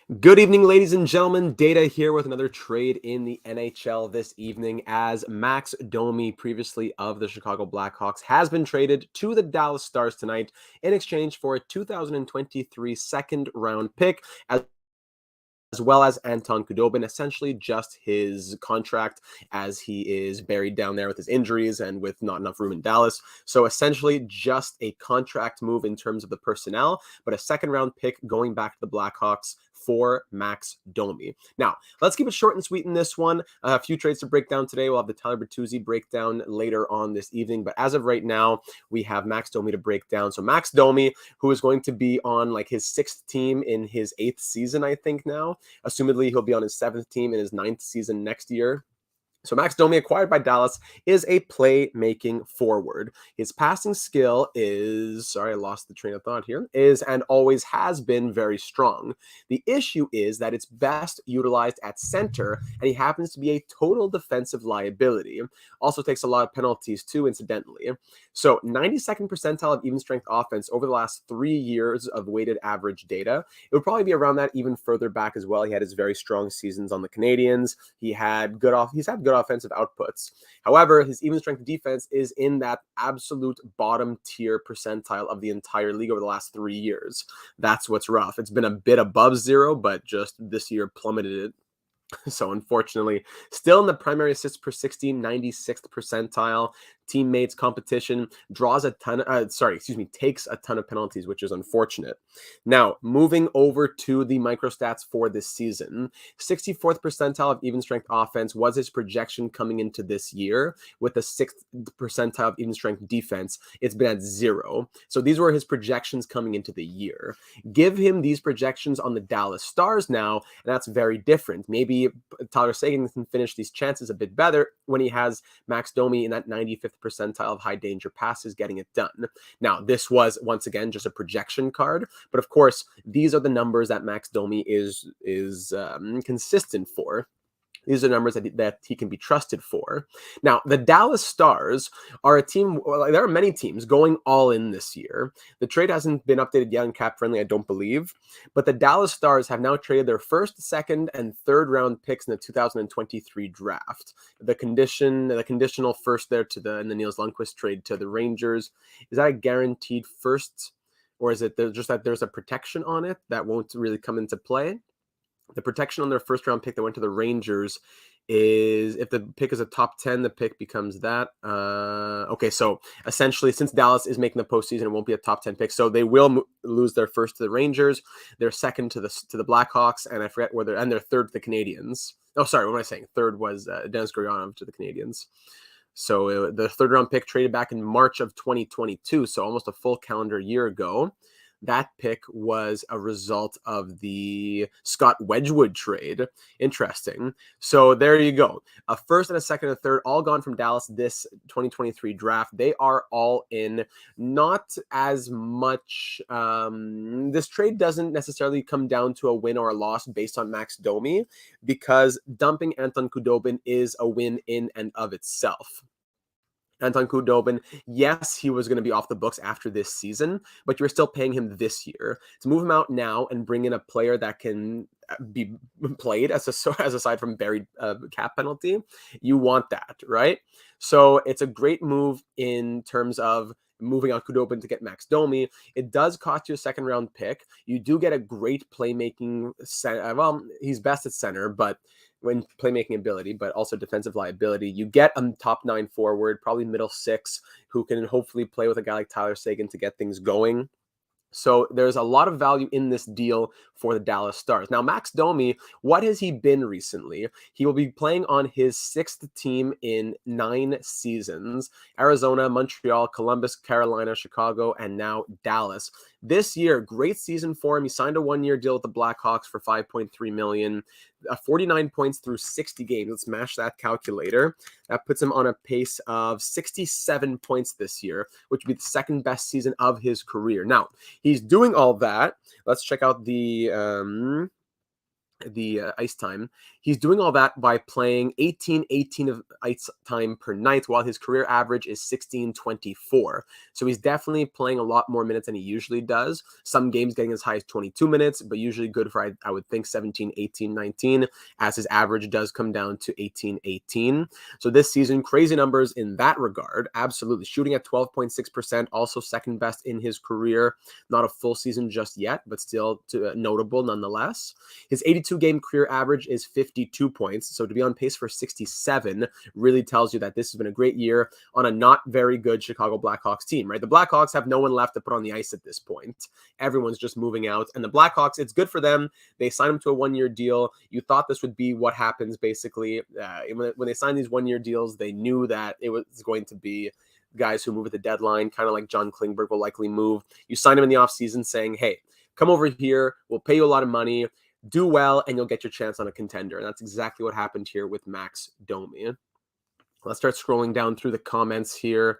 Good evening, ladies and gentlemen. Data here with another trade in the NHL this evening as Max Domi, previously of the Chicago Blackhawks, has been traded to the Dallas Stars tonight in exchange for a 2023 second-round pick, as well as Anton Khudobin, essentially just his contract as he is buried down there with his injuries and with not enough room in Dallas. So essentially just a contract move in terms of the personnel, but a second-round pick going back to the Blackhawks for Max Domi. Now, let's keep it short and sweet in this one. A few trades to break down today. We'll have the Tyler Bertuzzi breakdown later on this evening, but as of right now, we have Max Domi to break down. So Max Domi, who is going to be on like his sixth team in his eighth season, I think now. Assumedly, he'll be on his seventh team in his ninth season next year. So Max Domi, acquired by Dallas, is a playmaking forward. His passing skill is, sorry, I lost the train of thought here, is and always has been very strong. The issue is that it's best utilized at center, and he happens to be a total defensive liability. Also takes a lot of penalties too, incidentally. So 92nd percentile of even strength offense over the last 3 years of weighted average data. It would probably be around that even further back as well. He had his very strong seasons on the Canadiens. He's had good offensive outputs. However, his even strength defense is in that absolute bottom tier percentile of the entire league over the last 3 years. That's what's rough. It's been a bit above zero, but just this year plummeted it. So unfortunately, still in the primary assists per 60, 96th percentile. Teammates, competition, takes a ton of penalties, which is unfortunate. Now, moving over to the microstats for this season, 64th percentile of even strength offense was his projection coming into this year. With the 6th percentile of even strength defense, it's been at 0. So these were his projections coming into the year. Give him these projections on the Dallas Stars now, and that's very different. Maybe Tyler Seguin can finish these chances a bit better when he has Max Domi in that 95th percentile of high danger passes getting it done. Now, this was once again just a projection card, but of course, these are the numbers that Max Domi is consistent for. These are numbers that he can be trusted for. Now, the Dallas Stars are a team, there are many teams going all in this year. The trade hasn't been updated yet on Cap Friendly, I don't believe. But the Dallas Stars have now traded their first, second, and third round picks in the 2023 draft. The conditional first there in the Niels Lundqvist trade to the Rangers. Is that a guaranteed first? Or is it just that there's a protection on it that won't really come into play? The protection on their first round pick that went to the Rangers is if the pick is a top 10, the pick becomes that. Okay, so essentially, since Dallas is making the postseason, it won't be a top 10 pick. So they will lose their first to the Rangers, their second to the Blackhawks, and I forget and their third to the Canadiens. Oh, sorry, what am I saying? Third was Dennis Gurianov to the Canadiens. So the third round pick traded back in March of 2022, so almost a full calendar year ago. That pick was a result of the Scott Wedgwood trade. Interesting. So there you go. A first and a second and a third, all gone from Dallas this 2023 draft. They are all in. Not as much. This trade doesn't necessarily come down to a win or a loss based on Max Domi, because dumping Anton Khudobin is a win in and of itself. Anton Khudobin, yes, he was going to be off the books after this season, but you're still paying him this year. To move him out now and bring in a player that can be played as aside from buried cap penalty, you want that, right? So it's a great move in terms of moving out Khudobin to get Max Domi. It does cost you a second round pick. You do get a great playmaking center. Well, he's best at center, but when playmaking ability, but also defensive liability. You get a top 9 forward, probably middle 6, who can hopefully play with a guy like Tyler Seguin to get things going. So there's a lot of value in this deal for the Dallas Stars. Now, Max Domi, what has he been recently? He will be playing on his 6th team in 9 seasons. Arizona, Montreal, Columbus, Carolina, Chicago, and now Dallas. This year, great season for him. He signed a 1-year deal with the Blackhawks for $5.3 million. 49 points through 60 games. Let's mash that calculator. That puts him on a pace of 67 points this year, which would be the second best season of his career. Now, he's doing all that. Let's check out the ice time. He's doing all that by playing 18 of ice time per night, while his career average is 16.24. So he's definitely playing a lot more minutes than he usually does. Some games getting as high as 22 minutes, but usually good for, I would think, 17, 18, 19, as his average does come down to 18, 18. So this season, crazy numbers in that regard. Absolutely. Shooting at 12.6%, also second best in his career. Not a full season just yet, but still notable nonetheless. His 82-game career average is 52 points. So to be on pace for 67 really tells you that this has been a great year on a not very good Chicago Blackhawks team, right? The Blackhawks have no one left to put on the ice at this point. Everyone's just moving out. And the Blackhawks, it's good for them. They signed him to a one-year deal. You thought this would be what happens, basically. When they signed these one-year deals, they knew that it was going to be guys who move at the deadline, kind of like John Klingberg will likely move. You sign him in the offseason saying, hey, come over here. We'll pay you a lot of money. Do well, and you'll get your chance on a contender. And that's exactly what happened here with Max Domi. Let's start scrolling down through the comments here.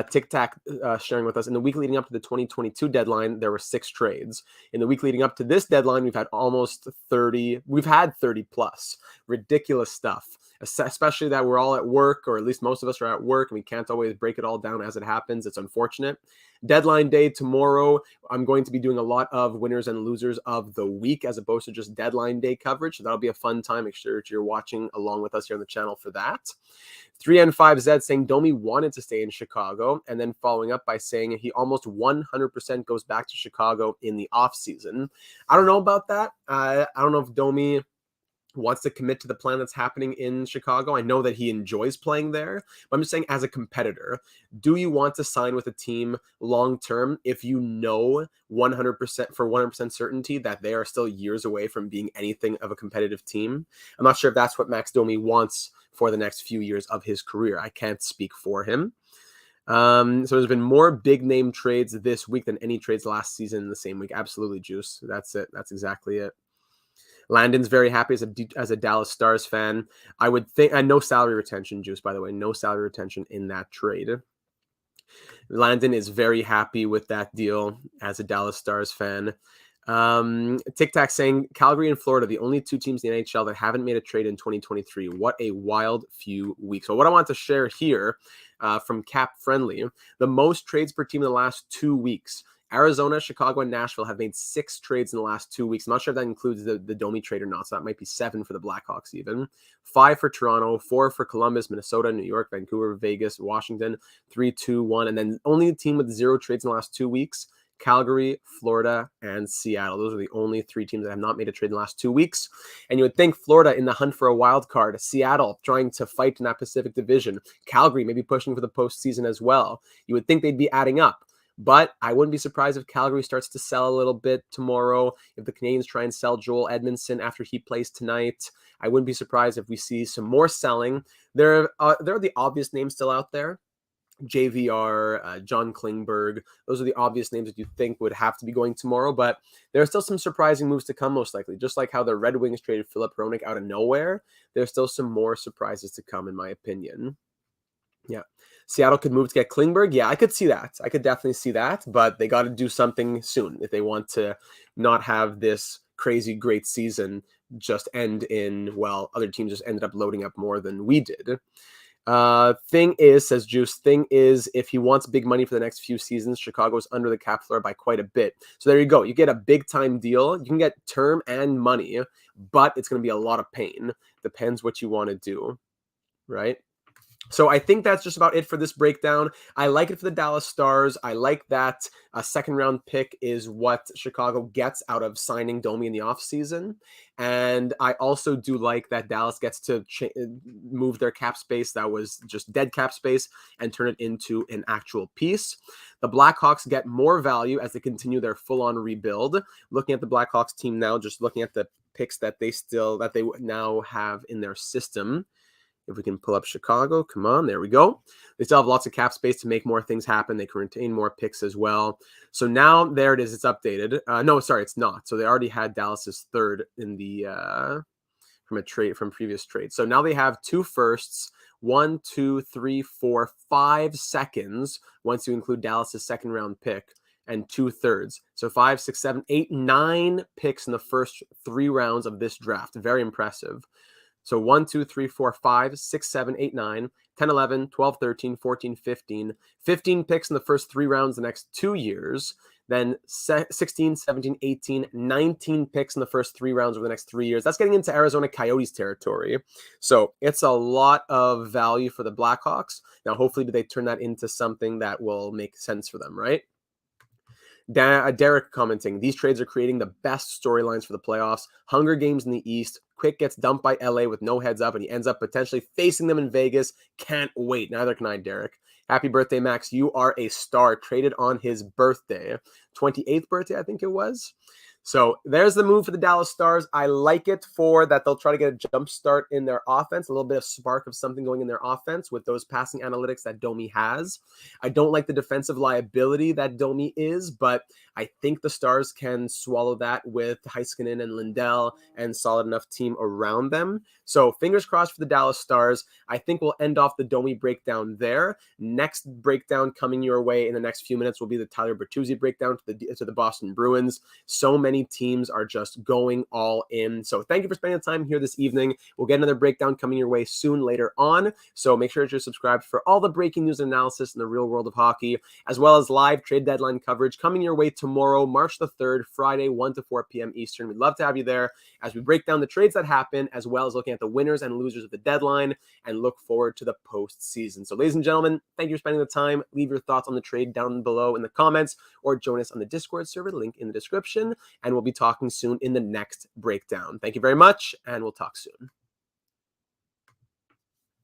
Tic Tac sharing with us, in the week leading up to the 2022 deadline, there were 6 trades. In the week leading up to this deadline, we've had almost 30. We've had 30 plus. Ridiculous stuff, especially that we're all at work, or at least most of us are at work, and we can't always break it all down as it happens. It's unfortunate. Deadline day tomorrow, I'm going to be doing a lot of winners and losers of the week as opposed to just deadline day coverage. So that'll be a fun time. Make sure that you're watching along with us here on the channel for that. 3N5Z saying Domi wanted to stay in Chicago, and then following up by saying he almost 100% goes back to Chicago in the offseason. I don't know about that. I don't know if Domi wants to commit to the plan that's happening in Chicago. I know that he enjoys playing there, but I'm just saying, as a competitor, do you want to sign with a team long-term if you know 100% for 100% certainty that they are still years away from being anything of a competitive team? I'm not sure if that's what Max Domi wants for the next few years of his career. I can't speak for him. So there's been more big name trades this week than any trades last season in the same week. Absolutely, Juice. That's it. That's exactly it. Landon's very happy as a Dallas Stars fan. I would think, and no salary retention, Juice, by the way, no salary retention in that trade. Landon is very happy with that deal as a Dallas Stars fan. Tic Tac saying Calgary and Florida, the only 2 teams in the NHL that haven't made a trade in 2023. What a wild few weeks. So what I want to share here from Cap Friendly, the most trades per team in the last 2 weeks. Arizona, Chicago, and Nashville have made 6 trades in the last 2 weeks. I'm not sure if that includes the Domi trade or not, so that might be 7 for the Blackhawks even. 5 for Toronto, 4 for Columbus, Minnesota, New York, Vancouver, Vegas, Washington, 3, 2, 1. And then only the team with 0 trades in the last 2 weeks, Calgary, Florida, and Seattle. Those are the only 3 teams that have not made a trade in the last 2 weeks. And you would think Florida in the hunt for a wild card, Seattle trying to fight in that Pacific Division, Calgary maybe pushing for the postseason as well. You would think they'd be adding up. But I wouldn't be surprised if Calgary starts to sell a little bit tomorrow. If the Canadiens try and sell Joel Edmondson after he plays tonight, I wouldn't be surprised if we see some more selling. There are the obvious names still out there. JVR, John Klingberg. Those are the obvious names that you think would have to be going tomorrow. But there are still some surprising moves to come, most likely. Just like how the Red Wings traded Philip Hronek out of nowhere, there's still some more surprises to come, in my opinion. Yeah. Seattle could move to get Klingberg. Yeah, I could see that. I could definitely see that, but they got to do something soon if they want to not have this crazy great season just end in, well, other teams just ended up loading up more than we did. Thing is, says Juice, thing is, if he wants big money for the next few seasons, Chicago's under the cap floor by quite a bit. So there you go. You get a big time deal. You can get term and money, but it's going to be a lot of pain. Depends what you want to do, right? So I think that's just about it for this breakdown. I like it for the Dallas Stars. I like that a second-round pick is what Chicago gets out of signing Domi in the offseason. And I also do like that Dallas gets to move their cap space that was just dead cap space and turn it into an actual piece. The Blackhawks get more value as they continue their full-on rebuild. Looking at the Blackhawks team now, just looking at the picks that they now have in their system. If we can pull up Chicago, come on, there we go. They still have lots of cap space to make more things happen. They can retain more picks as well. So now there it is. It's updated. No, sorry, it's not. So they already had Dallas's third in the from previous trade. So now they have 2 firsts, 1, 2, 3, 4, 5 seconds. Once you include Dallas's second round pick, and 2 thirds. So 5, 6, 7, 8, 9 picks in the first 3 rounds of this draft. Very impressive. So 1, 2, 3, 4, 5, 6, 7, 8, 9, 10, 11, 12, 13, 14, 15. 15 picks in the first 3 rounds the next 2 years. Then 16, 17, 18, 19 picks in the first 3 rounds over the next 3 years. That's getting into Arizona Coyotes territory. So it's a lot of value for the Blackhawks. Now, hopefully, they turn that into something that will make sense for them, right? Derek commenting, these trades are creating the best storylines for the playoffs. Hunger Games in the East. Quick gets dumped by LA with no heads up, and he ends up potentially facing them in Vegas. Can't wait. Neither can I, Derek. Happy birthday, Max. You are a star. Traded on his birthday. 28th birthday, I think it was. So there's the move for the Dallas Stars. I like it for that they'll try to get a jump start in their offense, a little bit of spark of something going in their offense with those passing analytics that Domi has. I don't like the defensive liability that Domi is, but I think the Stars can swallow that with Heiskanen and Lindell and solid enough team around them. So fingers crossed for the Dallas Stars. I think we'll end off the Domi breakdown there. Next breakdown coming your way in the next few minutes will be the Tyler Bertuzzi breakdown to the Boston Bruins. So many teams are just going all in. So thank you for spending the time here this evening. We'll get another breakdown coming your way soon later on. So make sure that you're subscribed for all the breaking news and analysis in the real world of hockey, as well as live trade deadline coverage coming your way tomorrow, March the 3rd, Friday, 1 to 4 p.m. Eastern. We'd love to have you there as we break down the trades that happen, as well as looking at the winners and losers of the deadline and look forward to the postseason. So ladies and gentlemen, thank you for spending the time. Leave your thoughts on the trade down below in the comments or join us on the Discord server, link in the description. And we'll be talking soon in the next breakdown. Thank you very much, and we'll talk soon.